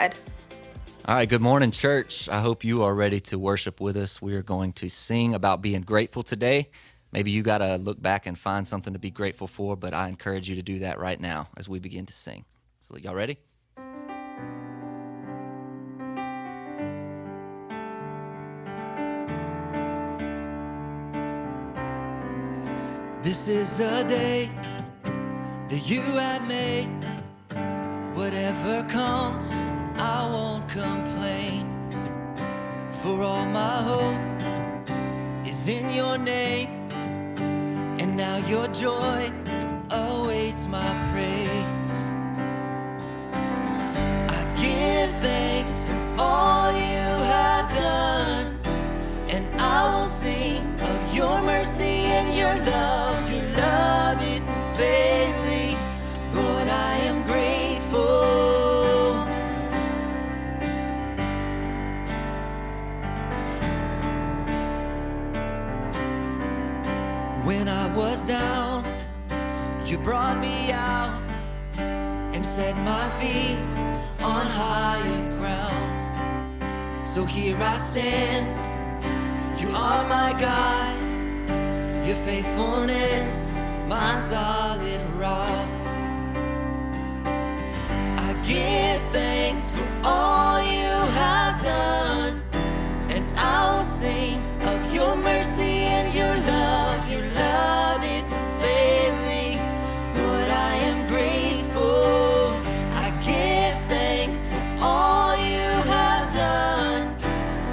God. All right, good morning, church. I hope you are ready to worship with us. We are going to sing about being grateful today. Maybe you got to look back and find something to be grateful for, but I encourage you to do that right now as we begin to sing. So, y'all ready? This is a day that you have made. Whatever comes, I won't complain. For all my hope is in your name, and now your joy awaits my praise. I give thanks for all you have done, and I will sing of your mercy and your love. Your love is unfailing. Lord, I am grateful. When I was down, you brought me out and set my feet on higher ground. So here I stand, you are my God, your faithfulness, my solid rock. I give thanks for all you have done, and I will sing of your mercy and your love. Your love is unfailing. Lord, I am grateful. I give thanks for all you have done.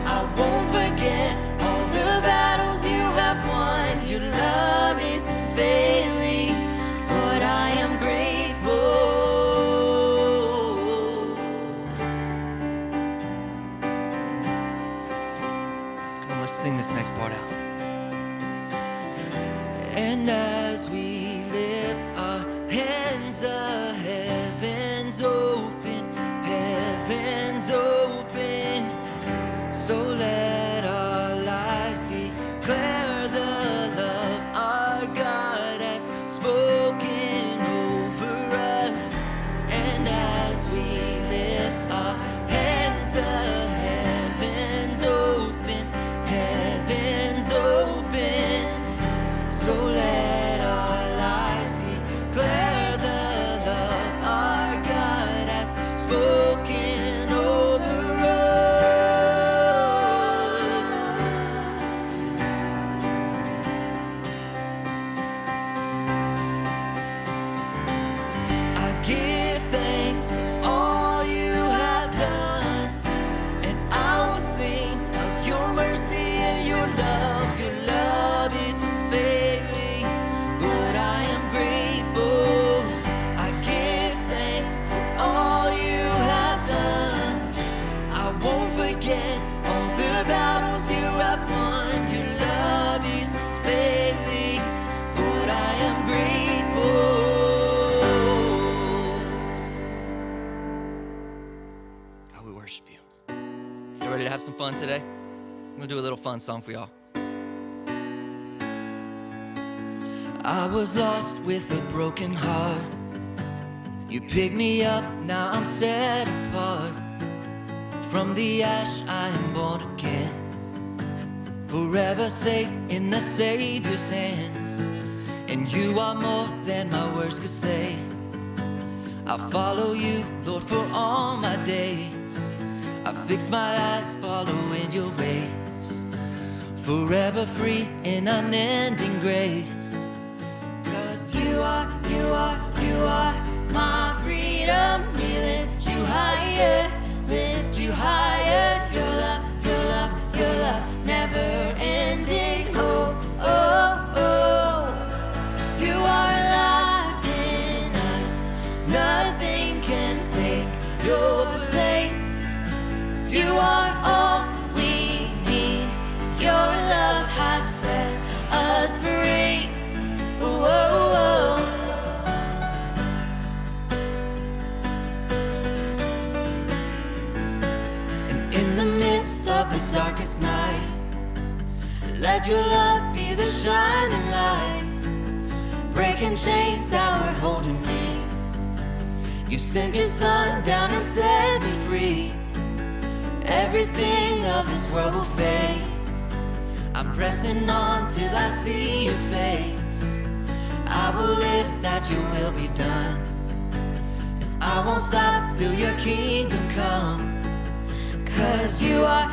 I won't forget all the battles you have won. Your love is unfailing. Lord, I am grateful. Come on, let's sing this next part out. And as we lift our hands, the heavens open, heavens open. So let our lives declare the love our God has spoken over us. And as we lift our hands, the heavens open, heavens open. So let our lives declare the love our God has spoken over us. I give thanks for all you have done, and I will sing of your mercy and your love. Your love is unfailing. Lord, I am grateful. I give thanks for all you have done. I won't forget all the battles you have won. Your love is unfailing. Lord, I am grateful. God, we worship you. You ready to have some fun today? I'm gonna do a little fun song for y'all. I was lost with a broken heart. You picked me up, now I'm set apart. From the ash I am born again, forever safe in the Savior's hands. And you are more than my words could say. I'll follow you, Lord, for all my days. I fix my eyes following your ways, forever free in unending grace. You are my freedom. We lift you higher, lift you higher. Your love, never ending. Oh, oh, oh. You are alive in us. Nothing can take your place. You are all we need. Your love has set us free. Whoa, whoa. And in the midst of the darkest night, let your love be the shining light, breaking chains that were holding me. You sent your son down and set me free. Everything of this world will fade. I'm pressing on till I see your face. I will live that your will be done. I won't stop till your kingdom come. 'Cause you are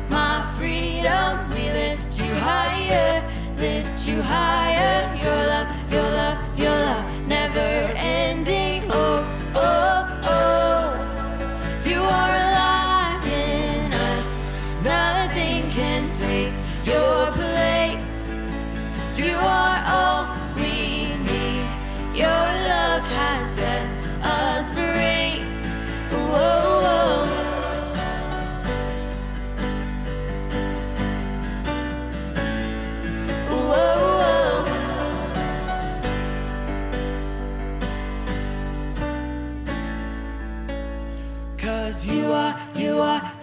my freedom. We lift you higher, lift you higher. Your love, your love, your love, never ending. Oh, oh, oh. You are alive in us. Nothing can take your place. You are all we need. Your love has set us free. Whoa, whoa.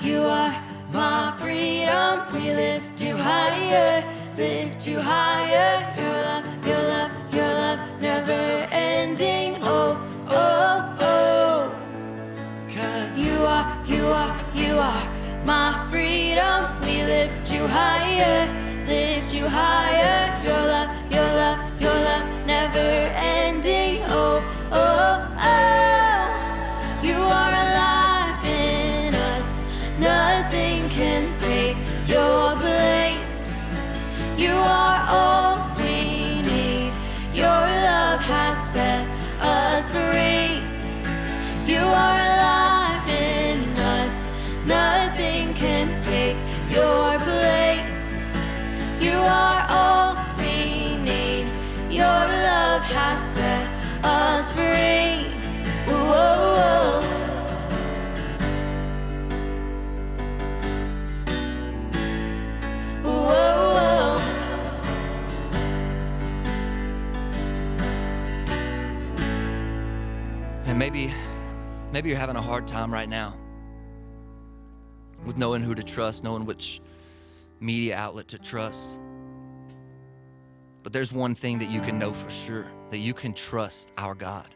You are my freedom. We lift you higher, lift you higher. Your love, your love, your love, never ending. Oh, oh, oh. 'Cause you are my freedom. We lift you higher, lift you higher. Your love, your love, your love, never ending. Oh, oh, oh. You are alive in us. Nothing can take your place. You are all we need. Your love has set us free. You are alive in us. Nothing can take your place. You are all we need. Your love has set us free. Whoa, whoa. And maybe you're having a hard time right now with knowing who to trust, knowing which media outlet to trust. But there's one thing that you can know for sure, that you can trust our God.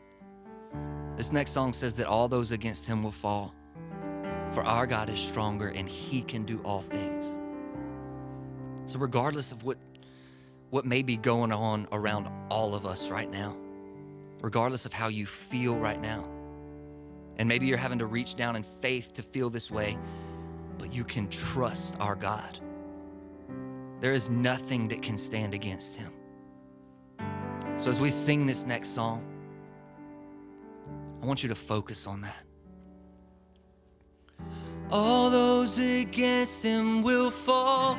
This next song says that all those against him will fall, for our God is stronger and he can do all things. So regardless of what may be going on around all of us right now, regardless of how you feel right now, and maybe you're having to reach down in faith to feel this way, but you can trust our God. There is nothing that can stand against him. So as we sing this next song, I want you to focus on that. All those against him will fall,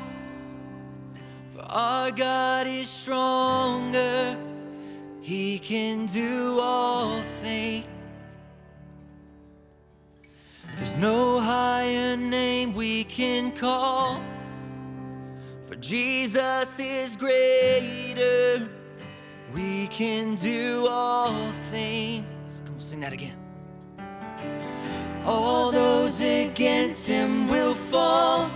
for our God is stronger. He can do all things. There's no higher name we can call, for Jesus is greater. We can do all things. Come on, sing that again. All those against him will fall,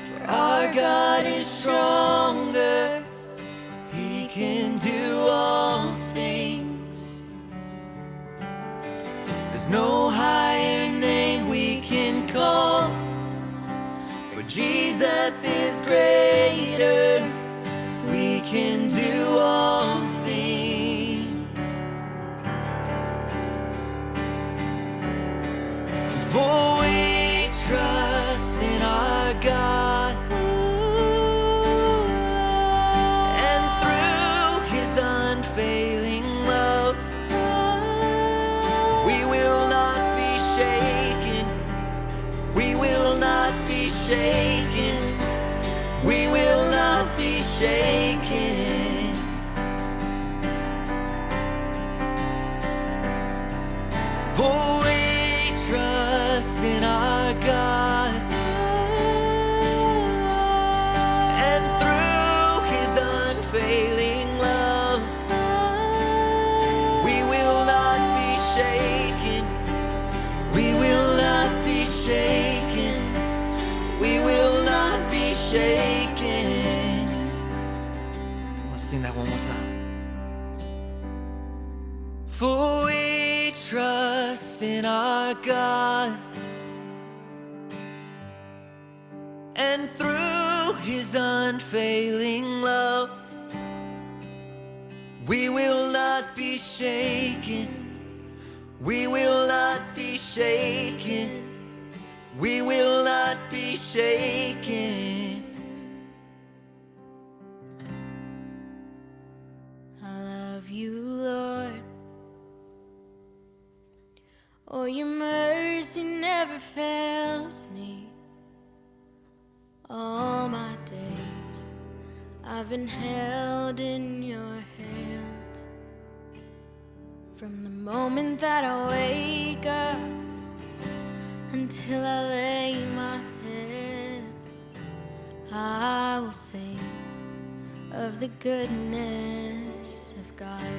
for our God is stronger. He can do all things. There's no higher name we can call, for Jesus is greater. We can do all things. For we trust in our God, and through his unfailing love, we will not be shaken. We will not be shaken. We will not be shaken. For we trust in our God, and through his unfailing love, we will not be shaken. We will not be shaken. We will not be shaken. Let's sing that one more time. For we trust in our God, and through His unfailing love, we will not be shaken. We will not be shaken. We will not be shaken. I love you, Lord. Oh, your mercy never fails me. All my days I've been held in your hands. From the moment that I wake up until I lay my head, I will sing of the goodness of God.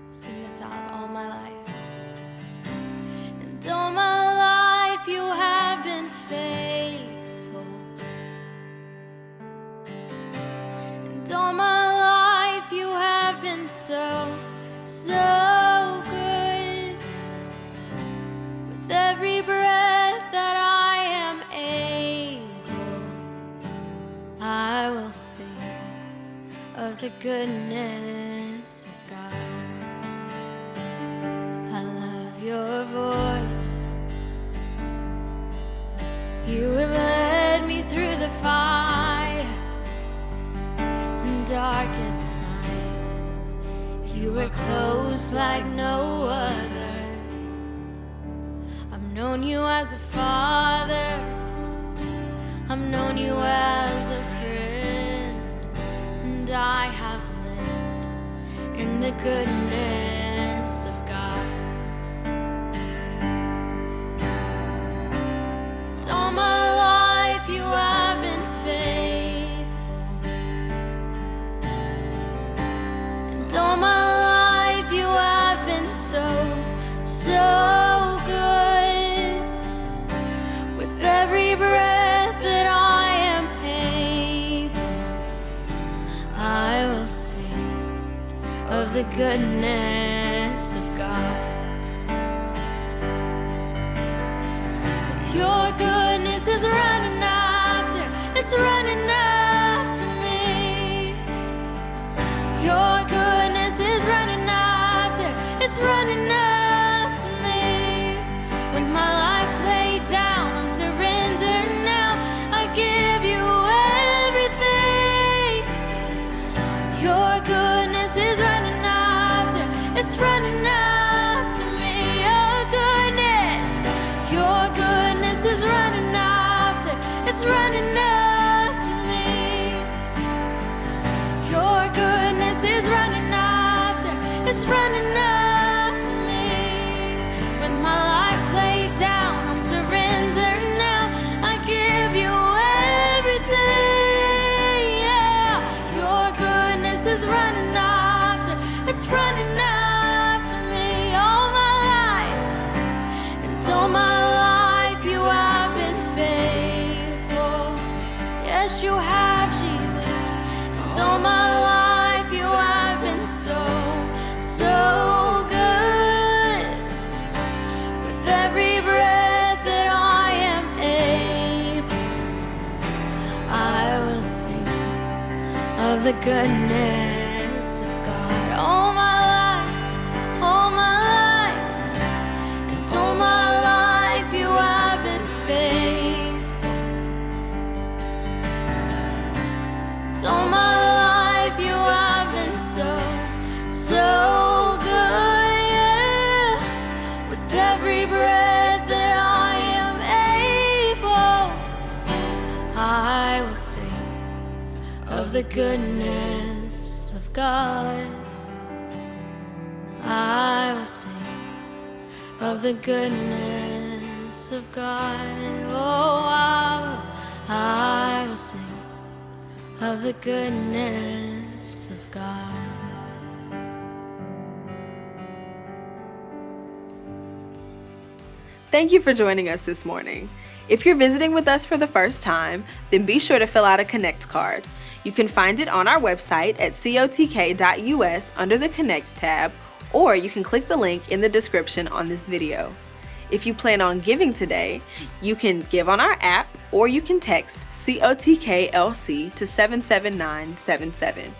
Sing this out all my life. And all my life you have been faithful. And all my life you have been so, so good. With every breath that I am able, I will sing of the goodness of God. I love your voice. You have led me through the fire and darkest night. You were close like no other. I've known you as a father. I've known you as a friend. And I have lived in the goodness of God. And all my life you have been faithful. And all my life you have been so, so good. With every breath that I am able, I will sing of the goodness of God. 'Cause your goodness is running after, it's running after me. Your goodness is running after, it's running after me. With my life laid down, I'm surrendered now. I give you everything. Your goodness is running after, it's running after me. Your goodness is running after, it's running after me. Your goodness is running after, it's running after me. With my life laid down, I'm surrendered now. I give you everything. Yeah. Your goodness is running after, it's running after me. All my life, and all my life you have been faithful. Yes, you have, Jesus. And all my life you have been so, so good. With every breath that I am able, I will sing of the goodness of God. All my life, all my life, and all my life you have been faithful. And all my life you have been so, so good. Yeah. With every breath that I am able, I will sing of the goodness of God. I will sing of the goodness of God. Oh, I will sing of the goodness of God. Thank you for joining us this morning. If you're visiting with us for the first time, then be sure to fill out a Connect card. You can find it on our website at cotk.us under the Connect tab, or you can click the link in the description on this video. If you plan on giving today, you can give on our app, or you can text COTKLC to 77977.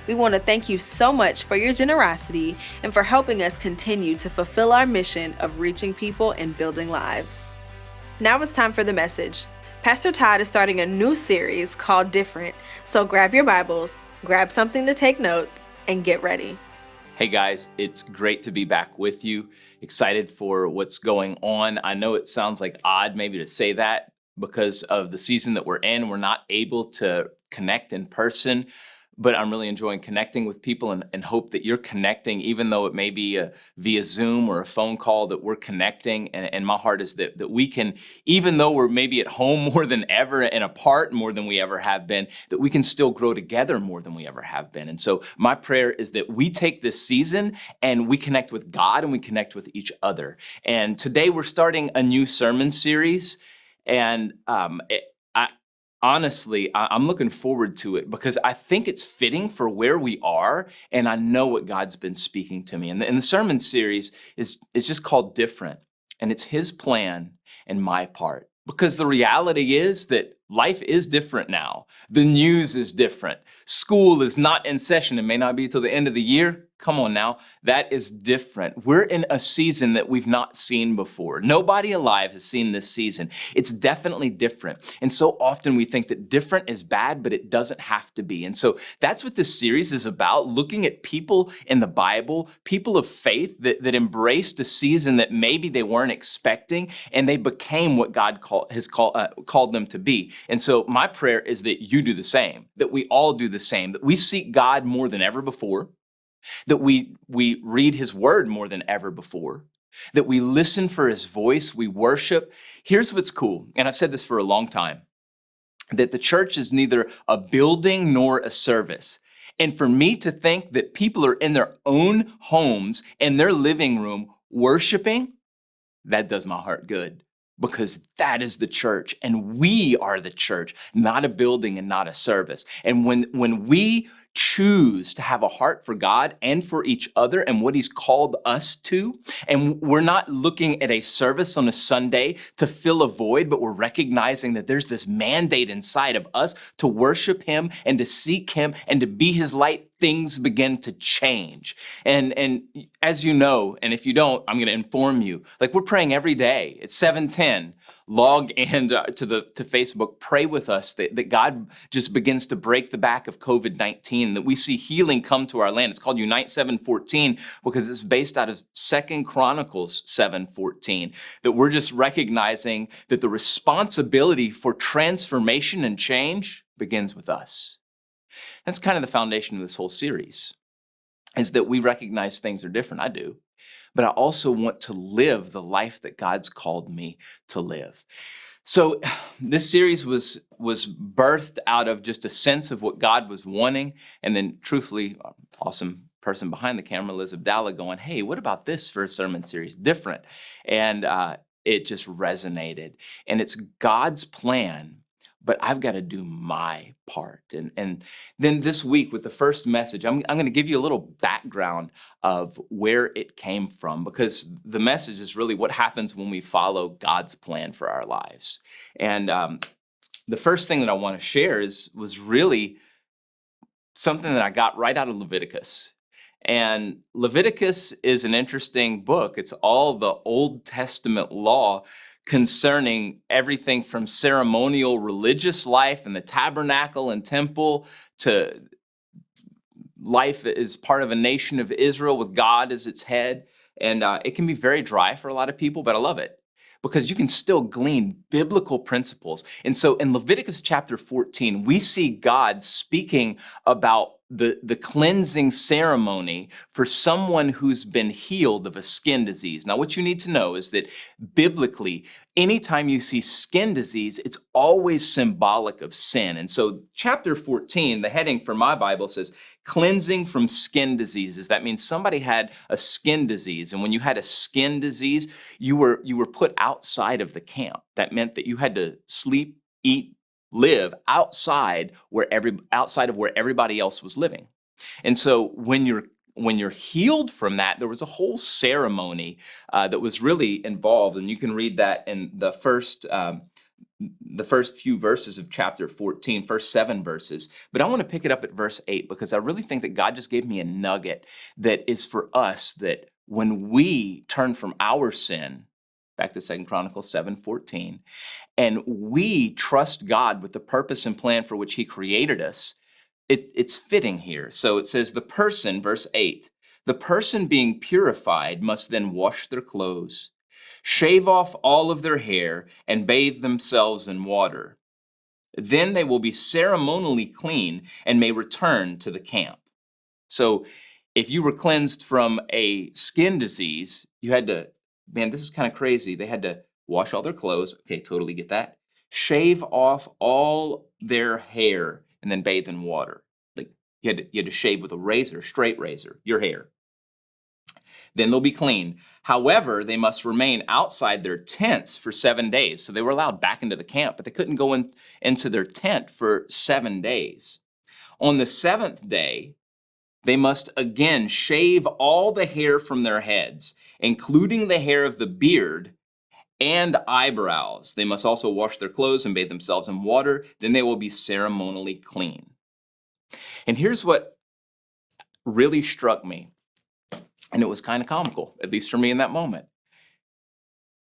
We want to thank you so much for your generosity and for helping us continue to fulfill our mission of reaching people and building lives. Now it's time for the message. Pastor Todd is starting a new series called Different, so grab your Bibles, grab something to take notes, and get ready. Hey guys, it's great to be back with you. Excited for what's going on. I know it sounds like odd maybe to say that because of the season that we're in. We're not able to connect in person, but I'm really enjoying connecting with people and hope that you're connecting, even though it may be via Zoom or a phone call, that we're connecting. And my heart is that we can, even though we're maybe at home more than ever and apart more than we ever have been, that we can still grow together more than we ever have been. And so my prayer is that we take this season and we connect with God and we connect with each other. And today we're starting a new sermon series. And honestly, I'm looking forward to it because I think it's fitting for where we are, and I know what God's been speaking to me. And the sermon series is just called Different, and it's His plan and my part. Because the reality is that life is different now. The news is different. School is not in session. It may not be till the end of the year. Come on now, that is different. We're in a season that we've not seen before. Nobody alive has seen this season. It's definitely different. And so often we think that different is bad, but it doesn't have to be. And so that's what this series is about, looking at people in the Bible, people of faith that embraced a season that maybe they weren't expecting, and they became what God has called them to be. And so my prayer is that you do the same, that we all do the same, that we seek God more than ever before, that we read His word more than ever before, that we listen for His voice, we worship. Here's what's cool, and I've said this for a long time, that the church is neither a building nor a service. And for me to think that people are in their own homes, in their living room, worshiping, that does my heart good. Because that is the church, and we are the church, not a building and not a service. And when we choose to have a heart for God and for each other and what He's called us to, and we're not looking at a service on a Sunday to fill a void, but we're recognizing that there's this mandate inside of us to worship Him and to seek Him and to be His light, things begin to change. And as you know, and if you don't, I'm going to inform you, like we're praying every day. It's 7:10. Log in to Facebook, pray with us that God just begins to break the back of COVID-19, that we see healing come to our land. It's called Unite 7:14 because it's based out of 2 Chronicles 7:14, that we're just recognizing that the responsibility for transformation and change begins with us. That's kind of the foundation of this whole series, is that we recognize things are different. I do. But I also want to live the life that God's called me to live. So this series was birthed out of just a sense of what God was wanting. And then truthfully, awesome person behind the camera, Liz Abdallah, going, hey, what about this for a sermon series? Different. And it just resonated. And it's God's plan, but I've got to do my part. And then this week with the first message, I'm going to give you a little background of where it came from, because the message is really what happens when we follow God's plan for our lives. And the first thing that I want to share was really something that I got right out of Leviticus. And Leviticus is an interesting book. It's all the Old Testament law concerning everything from ceremonial religious life and the tabernacle and temple to life as part of a nation of Israel with God as its head. And it can be very dry for a lot of people, but I love it because you can still glean biblical principles. And so in Leviticus chapter 14, we see God speaking about the cleansing ceremony for someone who's been healed of a skin disease. Now, what you need to know is that biblically, anytime you see skin disease, it's always symbolic of sin. And so chapter 14, the heading for my Bible says, cleansing from skin diseases. That means somebody had a skin disease. And when you had a skin disease, you were put outside of the camp. That meant that you had to sleep, eat, live outside of where everybody else was living. And so when you're healed from that, there was a whole ceremony that was really involved, and you can read that in the first the first few verses of chapter 14, first 7 verses, but I want to pick it up at verse 8 because I really think that God just gave me a nugget that is for us, that when we turn from our sin, back to 2 Chronicles 7:14, and we trust God with the purpose and plan for which he created us, it's fitting here. So it says the person, verse 8, the person being purified must then wash their clothes, shave off all of their hair, and bathe themselves in water. Then they will be ceremonially clean and may return to the camp. So if you were cleansed from a skin disease, you had to, man, this is kind of crazy. They had to wash all their clothes. Okay, totally get that. Shave off all their hair and then bathe in water. Like you had to shave with a razor, straight razor, your hair. Then they'll be clean. However, they must remain outside their tents for 7 days. So they were allowed back into the camp, but they couldn't go into their tent for 7 days. On the 7th day, they must again shave all the hair from their heads, including the hair of the beard and eyebrows. They must also wash their clothes and bathe themselves in water. Then they will be ceremonially clean. And here's what really struck me, and it was kind of comical, at least for me in that moment.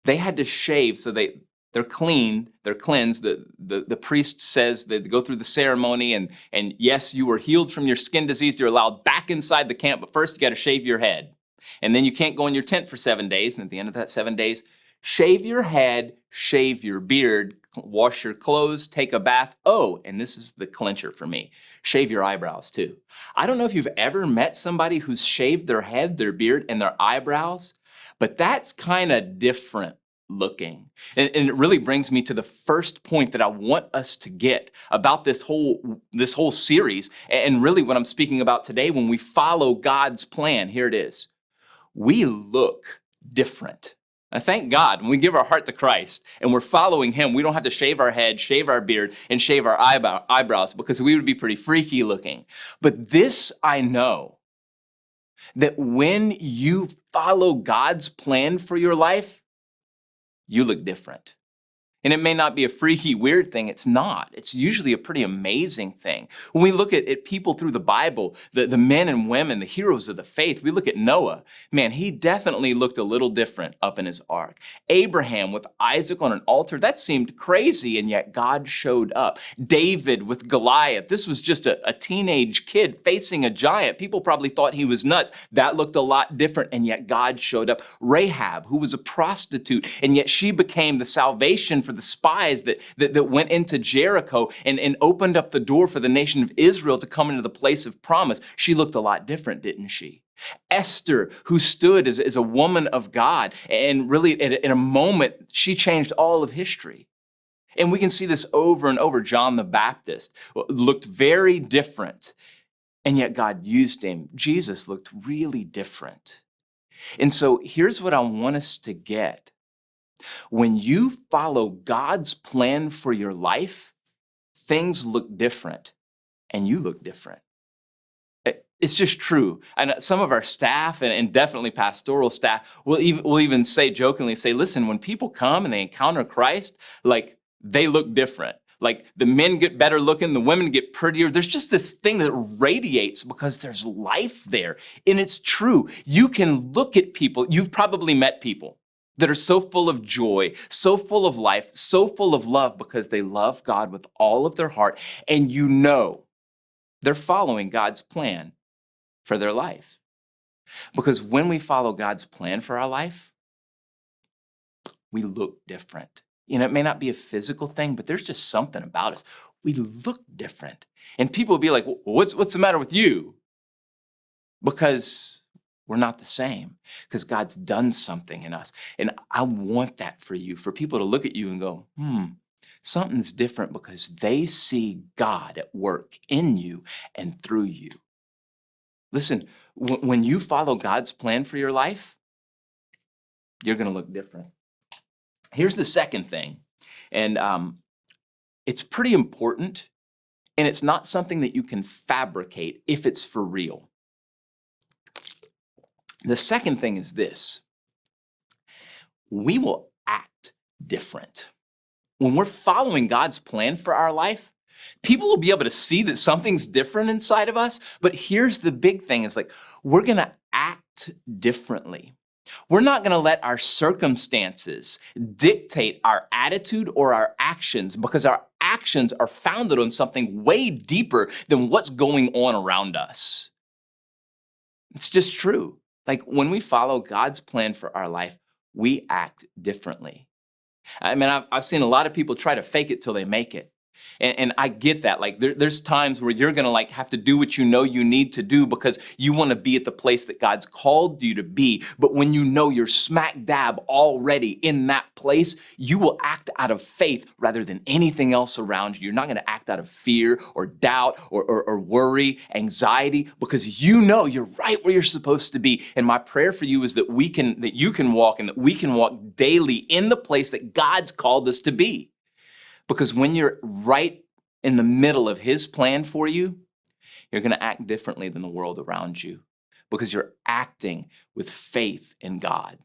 They had to shave, so they're clean, they're cleansed. The priest says they go through the ceremony, and yes, you were healed from your skin disease. You're allowed back inside the camp, but first you got to shave your head. And then you can't go in your tent for 7 days. And at the end of that 7 days, shave your head, shave your beard, wash your clothes, take a bath. Oh, and this is the clincher for me. Shave your eyebrows too. I don't know if you've ever met somebody who's shaved their head, their beard, and their eyebrows, but that's kind of different looking. And it really brings me to the first point that I want us to get about this whole series. And really what I'm speaking about today, when we follow God's plan, here it is. We look different. I thank God when we give our heart to Christ and we're following him, we don't have to shave our head, shave our beard, and shave our eyebrows because we would be pretty freaky looking. But this I know, that when you follow God's plan for your life, you look different. And it may not be a freaky, weird thing. It's not. It's usually a pretty amazing thing. When we look at people through the Bible, the men and women, the heroes of the faith, we look at Noah. Man, he definitely looked a little different up in his ark. Abraham with Isaac on an altar, that seemed crazy, and yet God showed up. David with Goliath, this was just a teenage kid facing a giant. People probably thought he was nuts. That looked a lot different, and yet God showed up. Rahab, who was a prostitute, and yet she became the salvation for the spies that went into Jericho and opened up the door for the nation of Israel to come into the place of promise. She looked a lot different, didn't she? Esther, who stood as a woman of God, and really in a moment, she changed all of history. And we can see this over and over. John the Baptist looked very different, and yet God used him. Jesus looked really different. And so here's what I want us to get. When you follow God's plan for your life, things look different and you look different. It's just true. And some of our staff and definitely pastoral staff will even say jokingly, listen, when people come and they encounter Christ, like they look different. Like the men get better looking, the women get prettier. There's just this thing that radiates because there's life there. And it's true. You can look at people. You've probably met people that are so full of joy, so full of life, so full of love because they love God with all of their heart. And you know they're following God's plan for their life. Because when we follow God's plan for our life, we look different. You know, it may not be a physical thing, but there's just something about us. We look different. And people will be like, what's the matter with you? Because we're not the same, because God's done something in us. And I want that for you, for people to look at you and go, something's different because they see God at work in you and through you. Listen, when you follow God's plan for your life, you're going to look different. Here's the second thing, and it's pretty important, and it's not something that you can fabricate if it's for real. The second thing is this: we will act different. when we're following God's plan for our life, people will be able to see that something's different inside of us. But here's the big thing is like, we're going to act differently. We're not going to let our circumstances dictate our attitude or our actions, because our actions are founded on something way deeper than what's going on around us. It's just true. Like when we follow God's plan for our life, we act differently. I mean, I've seen a lot of people try to fake it till they make it. And I get that. Like there's times where you're gonna like have to do what you know you need to do because you want to be at the place that God's called you to be. But when you know you're smack dab already in that place, you will act out of faith rather than anything else around you. You're not gonna act out of fear or doubt or worry, anxiety, because you know you're right where you're supposed to be. And my prayer for you is that you can walk and that we can walk daily in the place that God's called us to be. Because when you're right in the middle of His plan for you, you're going to act differently than the world around you because you're acting with faith in God.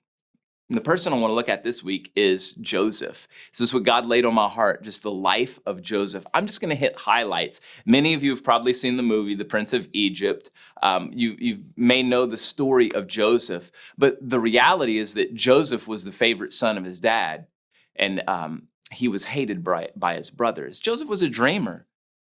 And the person I want to look at this week is Joseph. This is what God laid on my heart, just the life of Joseph. I'm just going to hit highlights. Many of you have probably seen the movie, The Prince of Egypt. You may know the story of Joseph, but the reality is that Joseph was the favorite son of his dad. And he was hated by his brothers. Joseph was a dreamer,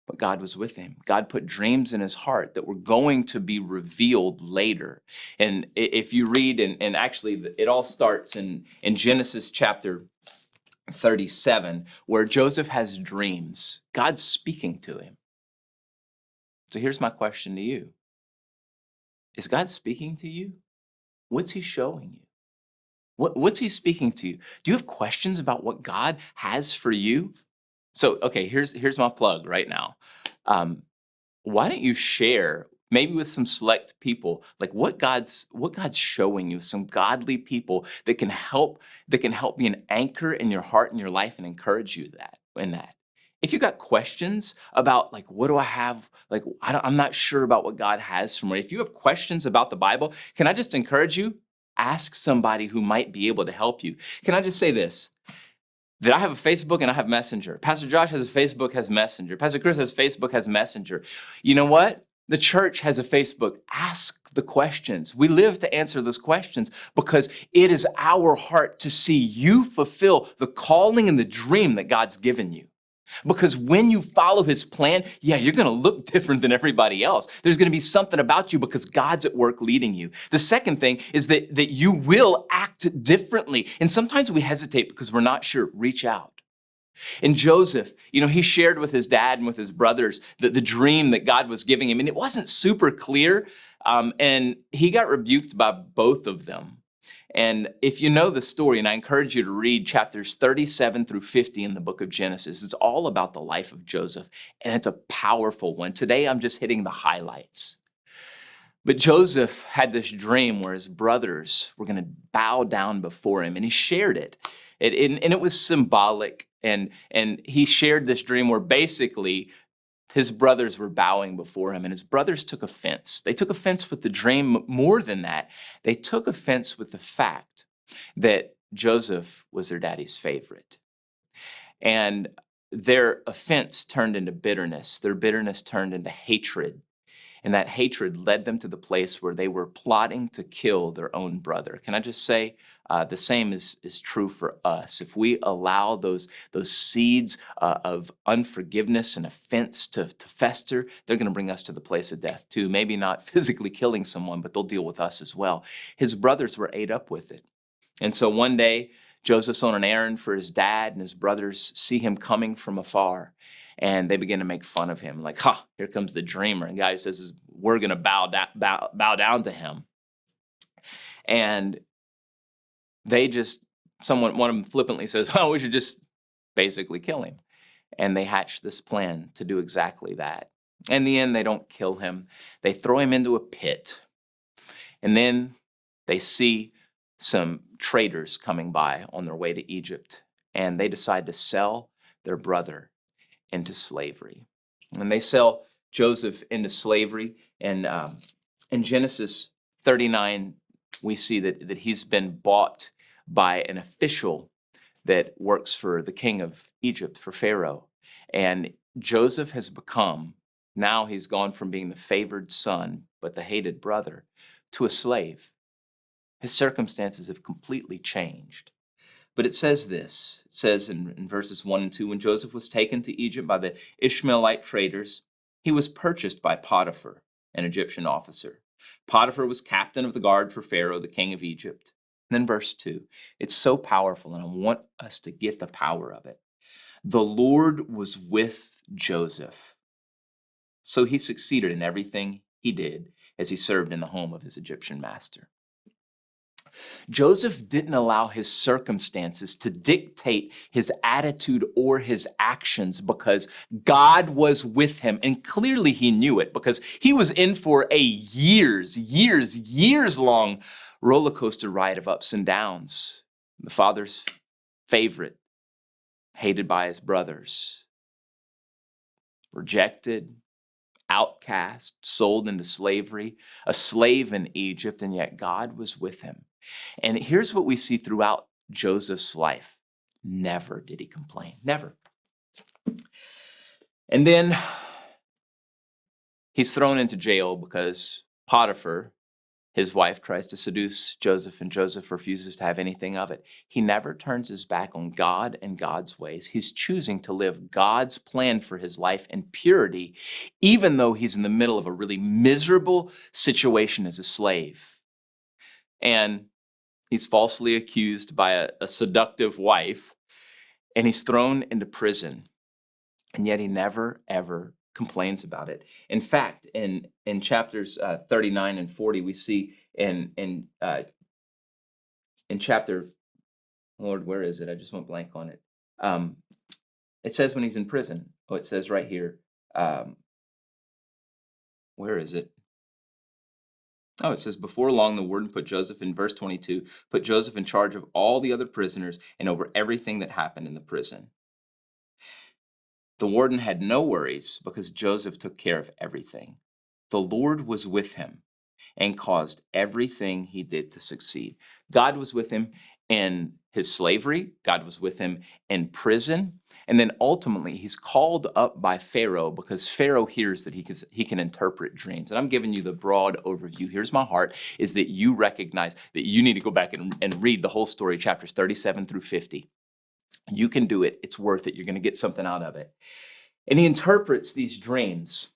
but God was with him. God put dreams in his heart that were going to be revealed later. And if you read, and actually it all starts in Genesis chapter 37, where Joseph has dreams. God's speaking to him. So here's my question to you. Is God speaking to you? What's He showing you? What's He speaking to you? Do you have questions about what God has for you? So, okay, here's my plug right now. Why don't you share, maybe with some select people, like what God's showing you, some godly people that can help be an anchor in your heart and your life and encourage you in that. If you got questions about like, what do I have? Like, I'm not sure about what God has for me. If you have questions about the Bible, can I just encourage you? Ask somebody who might be able to help you. Can I just say this? That I have a Facebook and I have Messenger. Pastor Josh has a Facebook, has Messenger. Pastor Chris has Facebook, has Messenger. You know what? The church has a Facebook. Ask the questions. We live to answer those questions because it is our heart to see you fulfill the calling and the dream that God's given you. Because when you follow His plan, you're going to look different than everybody else. There's going to be something about you because God's at work leading you. The second thing is that you will act differently. And sometimes we hesitate because we're not sure. Reach out. And Joseph, he shared with his dad and with his brothers the dream that God was giving him. And it wasn't super clear. And he got rebuked by both of them. And if you know the story, and I encourage you to read chapters 37 through 50 in the book of Genesis, it's all about the life of Joseph, and it's a powerful one. Today, I'm just hitting the highlights. But Joseph had this dream where his brothers were going to bow down before him, and he shared it. And it was symbolic, and he shared this dream where basically his brothers were bowing before him, and his brothers took offense. They took offense with the dream. More than that, they took offense with the fact that Joseph was their daddy's favorite. And their offense turned into bitterness. Their bitterness turned into hatred. And that hatred led them to the place where they were plotting to kill their own brother. Can I just say, the same is true for us. If we allow those seeds of unforgiveness and offense to fester, they're going to bring us to the place of death too. Maybe not physically killing someone, but they'll deal with us as well. His brothers were ate up with it. And so one day, Joseph's on an errand for his dad, and his brothers see him coming from afar. And they begin to make fun of him, like, here comes the dreamer. And guy says, we're going to bow down to him. And one of them flippantly says, we should just basically kill him. And they hatch this plan to do exactly that. In the end, they don't kill him. They throw him into a pit. And then they see some traders coming by on their way to Egypt. And they decide to sell their brother into slavery. And they sell Joseph into slavery. And in Genesis 39, we see that he's been bought by an official that works for the king of Egypt, for Pharaoh. And Joseph has become, now he's gone from being the favored son, but the hated brother, to a slave. His circumstances have completely changed. But it says this, it says in verses 1 and 2, when Joseph was taken to Egypt by the Ishmaelite traders, he was purchased by Potiphar, an Egyptian officer. Potiphar was captain of the guard for Pharaoh, the king of Egypt. And then verse 2, it's so powerful, and I want us to get the power of it. The Lord was with Joseph, so he succeeded in everything he did as he served in the home of his Egyptian master. Joseph didn't allow his circumstances to dictate his attitude or his actions because God was with him. And clearly he knew it because he was in for a years long roller coaster ride of ups and downs. The father's favorite, hated by his brothers, rejected, outcast, sold into slavery, a slave in Egypt, and yet God was with him. And here's what we see throughout Joseph's life. Never did he complain, never. And then he's thrown into jail because Potiphar, his wife, tries to seduce Joseph, and Joseph refuses to have anything of it. He never turns his back on God and God's ways. He's choosing to live God's plan for his life in purity, even though he's in the middle of a really miserable situation as a slave. And he's falsely accused by a seductive wife, and he's thrown into prison. And yet he never, ever complains about it. In fact, in chapters 39 and 40, we see in chapter, Lord, where is it? I just went blank on it. It says when he's in prison. Oh, it says right here. Where is it? Oh, it says, before long, the warden put Joseph, in verse 22, put Joseph in charge of all the other prisoners and over everything that happened in the prison. The warden had no worries because Joseph took care of everything. The Lord was with him and caused everything he did to succeed. God was with him in his slavery. God was with him in prison. And then ultimately, he's called up by Pharaoh because Pharaoh hears that he can interpret dreams. And I'm giving you the broad overview. Here's my heart, is that you recognize that you need to go back and read the whole story, chapters 37 through 50. You can do it. It's worth it. You're going to get something out of it. And he interprets these dreams,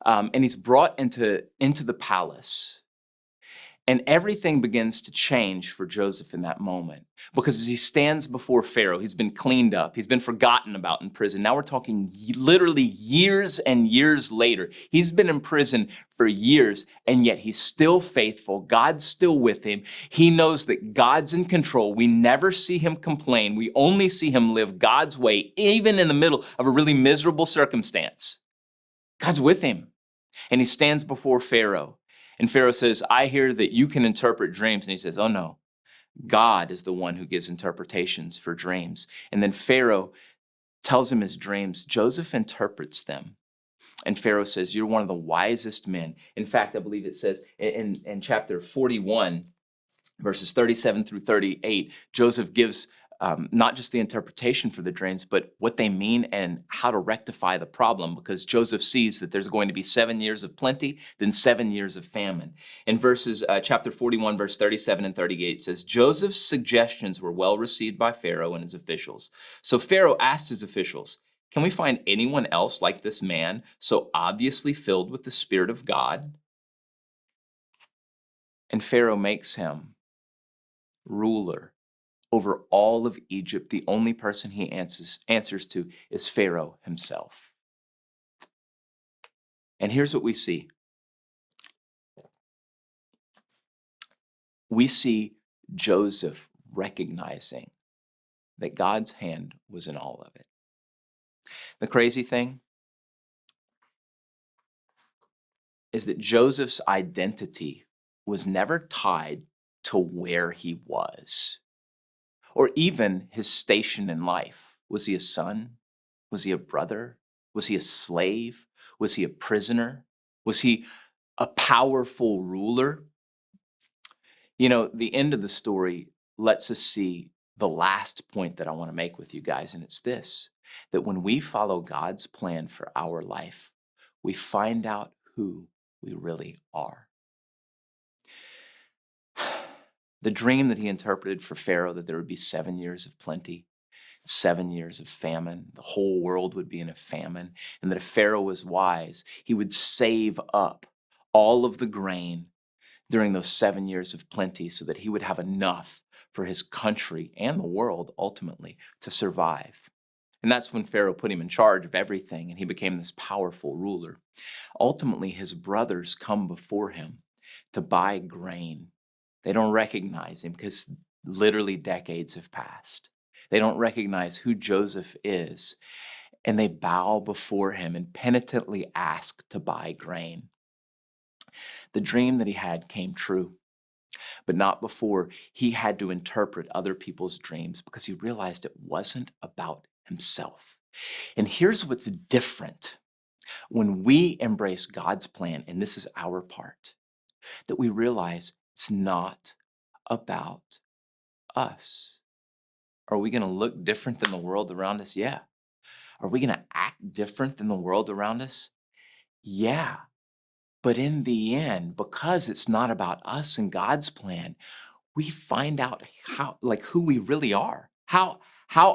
and he's brought into the palace. And everything begins to change for Joseph in that moment. Because as he stands before Pharaoh, he's been cleaned up. He's been forgotten about in prison. Now we're talking literally years and years later. He's been in prison for years, and yet he's still faithful. God's still with him. He knows that God's in control. We never see him complain. We only see him live God's way, even in the middle of a really miserable circumstance. God's with him. And he stands before Pharaoh. And Pharaoh says, I hear that you can interpret dreams. And he says, oh no, God is the one who gives interpretations for dreams. And then Pharaoh tells him his dreams. Joseph interprets them. And Pharaoh says, you're one of the wisest men. In fact, I believe it says in chapter 41, verses 37 through 38, Joseph gives not just the interpretation for the dreams, but what they mean and how to rectify the problem, because Joseph sees that there's going to be 7 years of plenty, then 7 years of famine. In chapter 41, verse 37 and 38 says, Joseph's suggestions were well received by Pharaoh and his officials. So Pharaoh asked his officials, can we find anyone else like this man, so obviously filled with the Spirit of God? And Pharaoh makes him ruler over all of Egypt. The only person he answers to is Pharaoh himself. And here's what we see. We see Joseph recognizing that God's hand was in all of it. The crazy thing is that Joseph's identity was never tied to where he was, or even his station in life. Was he a son? Was he a brother? Was he a slave? Was he a prisoner? Was he a powerful ruler? You know, the end of the story lets us see the last point that I want to make with you guys, and it's this, that when we follow God's plan for our life, we find out who we really are. The dream that he interpreted for Pharaoh, that there would be 7 years of plenty, 7 years of famine, the whole world would be in a famine, and that if Pharaoh was wise, he would save up all of the grain during those 7 years of plenty so that he would have enough for his country and the world ultimately to survive. And that's when Pharaoh put him in charge of everything and he became this powerful ruler. Ultimately, his brothers come before him to buy grain. They don't recognize him because literally decades have passed. They don't recognize who Joseph is, and they bow before him and penitently ask to buy grain. The dream that he had came true, but not before he had to interpret other people's dreams because he realized it wasn't about himself. And here's what's different when we embrace God's plan, and this is our part, that we realize it's not about us. Are we going to look different than the world around us? Yeah. Are we going to act different than the world around us? Yeah. But in the end, because it's not about us and God's plan, we find out who we really are. How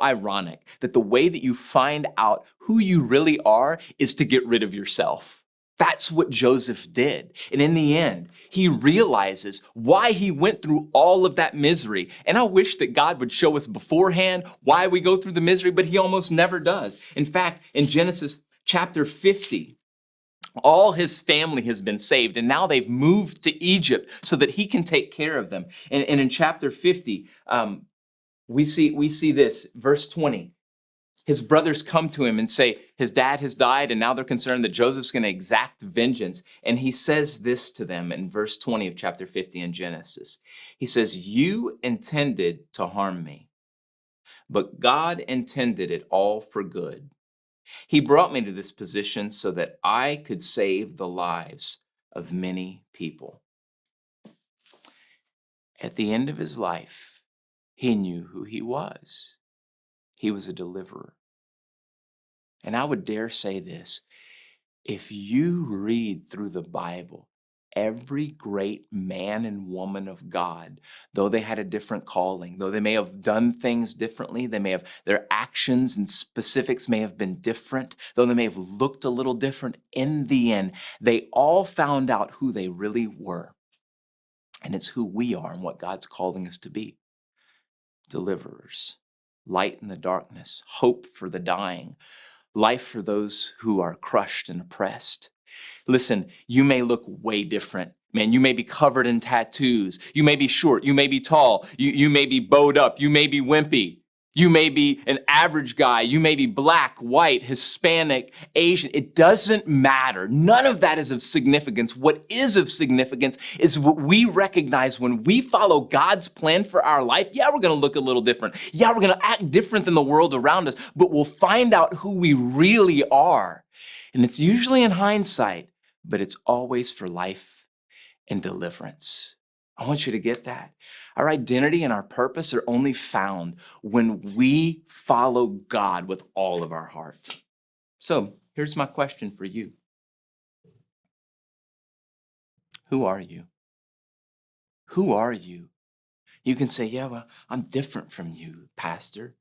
ironic that the way that you find out who you really are is to get rid of yourself. That's what Joseph did. And in the end, he realizes why he went through all of that misery. And I wish that God would show us beforehand why we go through the misery, but he almost never does. In fact, in Genesis chapter 50, all his family has been saved, and now they've moved to Egypt so that he can take care of them. And in chapter 50, we see this, verse 20. His brothers come to him and say, his dad has died, and now they're concerned that Joseph's going to exact vengeance. And he says this to them in verse 20 of chapter 50 in Genesis. He says, "You intended to harm me, but God intended it all for good. He brought me to this position so that I could save the lives of many people." At the end of his life, he knew who he was. He was a deliverer. And I would dare say this, if you read through the Bible, every great man and woman of God, though they had a different calling, though they may have done things differently, their actions and specifics may have been different, though they may have looked a little different, in the end, they all found out who they really were. And it's who we are and what God's calling us to be. Deliverers, light in the darkness, hope for the dying, life for those who are crushed and oppressed. Listen, you may look way different. Man, you may be covered in tattoos. You may be short. You may be tall. You may be bowed up. You may be wimpy. You may be an average guy. You may be black, white, Hispanic, Asian. It doesn't matter. None of that is of significance. What is of significance is what we recognize when we follow God's plan for our life. Yeah, we're going to look a little different. Yeah, we're going to act different than the world around us, but we'll find out who we really are. And it's usually in hindsight, but it's always for life and deliverance. I want you to get that. Our identity and our purpose are only found when we follow God with all of our heart. So here's my question for you. Who are you? Who are you? You can say, yeah, well, I'm different from you, Pastor.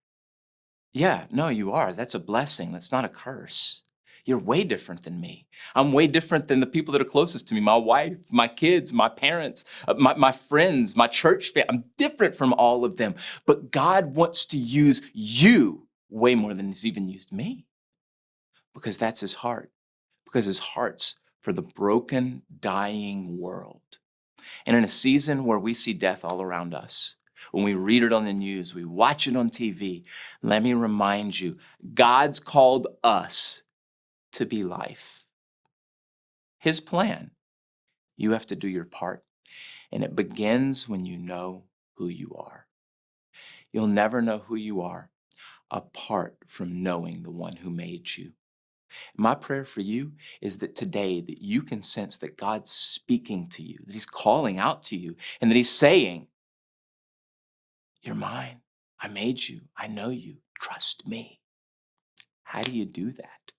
Yeah, no, you are. That's a blessing. That's not a curse. You're way different than me. I'm way different than the people that are closest to me, my wife, my kids, my parents, my friends, my church family. I'm different from all of them. But God wants to use you way more than he's even used me, because that's his heart, because his heart's for the broken, dying world. And in a season where we see death all around us, when we read it on the news, we watch it on TV, let me remind you, God's called us to be life. His plan. You have to do your part. And it begins when you know who you are. You'll never know who you are apart from knowing the one who made you. My prayer for you is that today that you can sense that God's speaking to you, that he's calling out to you, and that he's saying, you're mine. I made you. I know you. Trust me. How do you do that?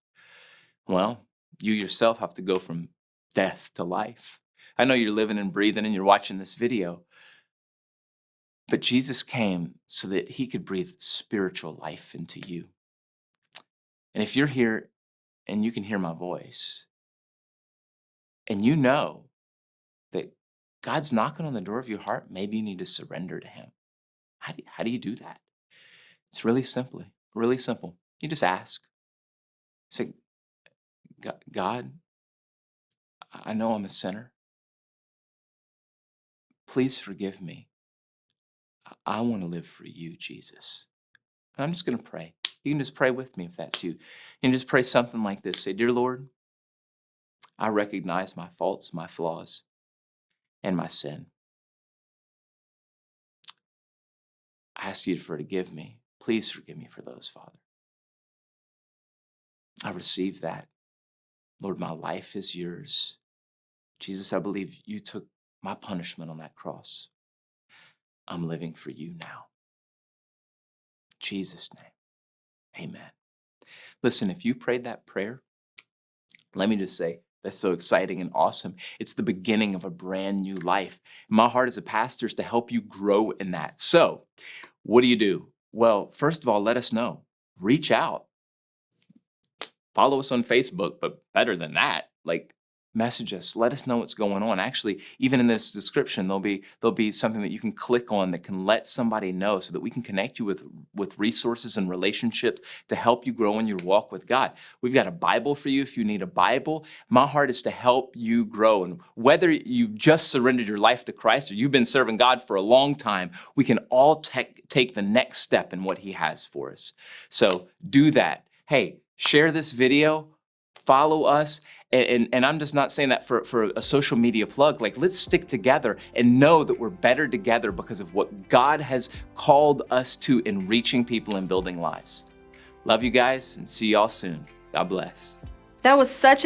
Well, you yourself have to go from death to life. I know you're living and breathing and you're watching this video, but Jesus came so that he could breathe spiritual life into you. And if you're here and you can hear my voice, and you know that God's knocking on the door of your heart, maybe you need to surrender to him. How do you do that? It's really simple. You just ask. Say, God, I know I'm a sinner. Please forgive me. I want to live for you, Jesus. And I'm just going to pray. You can just pray with me if that's you. You can just pray something like this. Say, Dear Lord, I recognize my faults, my flaws, and my sin. I ask you to forgive me. Please forgive me for those, Father. I receive that. Lord, my life is yours. Jesus, I believe you took my punishment on that cross. I'm living for you now. In Jesus' name, amen. Listen, if you prayed that prayer, let me just say, that's so exciting and awesome. It's the beginning of a brand new life. My heart as a pastor is to help you grow in that. So, what do you do? Well, first of all, let us know. Reach out. Follow us on Facebook, but better than that, message us. Let us know what's going on. Actually, even in this description, there'll be something that you can click on that can let somebody know so that we can connect you with resources and relationships to help you grow in your walk with God. We've got a Bible for you if you need a Bible. My heart is to help you grow. And whether you've just surrendered your life to Christ or you've been serving God for a long time, we can all take the next step in what he has for us. So do that. Hey, share this video, follow us. And I'm just not saying that for a social media plug. Let's stick together and know that we're better together because of what God has called us to in reaching people and building lives. Love you guys and see y'all soon. God bless. That was such